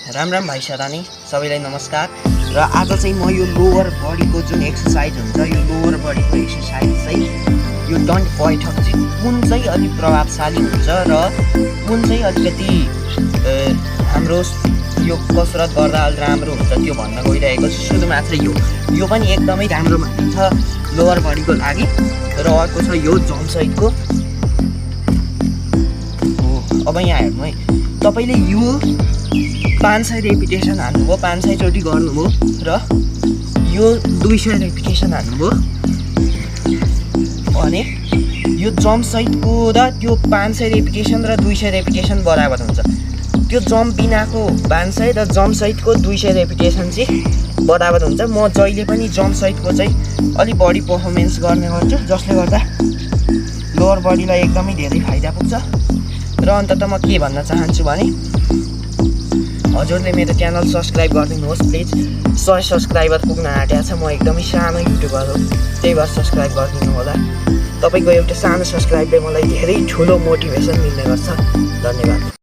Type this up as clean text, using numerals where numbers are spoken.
राम राम भाइ सरानी सबैलाई नमस्कार। र आज चाहिँ म यो लोवर बडीको जुन एक्सर्साइज हुन्छ, यो लोवर बडीको एक्सर्साइज चाहिँ यो डन्ट बैठक चाहिँ कुन चाहिँ अलिक प्रभावशाली हुन्छ र कुन चाहिँ अलिकति हाम्रो यो कसरत गर्दा अलि राम्रो हुन्छ त्यो भन्न गइरहेको छु। सुरु मात्र यो पनि एकदमै राम्रो मानिन्छ लोवर बडीको लागि। र अर्को छ यो जम्प सहितको। अब यहाँ हेर्नु है, तपाईँले यो 500 रेपिटेसन हान्नुभयो, 500 चोटि गर्नुभयो र यो 200 रेपिटेसन हान्नुभयो भने यो जम्प सहितको र त्यो 500 रेपिटेसन र 200 रेपिटेसन बराबर हुन्छ। त्यो जम्प बिनाको 500 र जम्प सहितको 200 रेपिटेसन चाहिँ बराबर हुन्छ। म जहिले पनि जम्प सहितको चाहिँ अलिक बढी पर्फर्मेन्स गर्ने गर्छु, जसले गर्दा लोवर बडीलाई एकदमै धेरै फाइदा पुग्छ। र अन्तत म के भन्न चाहन्छु भने हजुरले मेरो च्यानल सब्सक्राइब गरिदिनुहोस् प्लिज। 100 सब्सक्राइबर पुग्न आँटेको छ। म एकदमै सानो युट्युबर हो, त्यही भएर सब्सक्राइब गरिदिनु होला। तपाईँको एउटा सानो सब्सक्राइबले मलाई धेरै ठुलो मोटिभेसन मिल्ने गर्छ। धन्यवाद।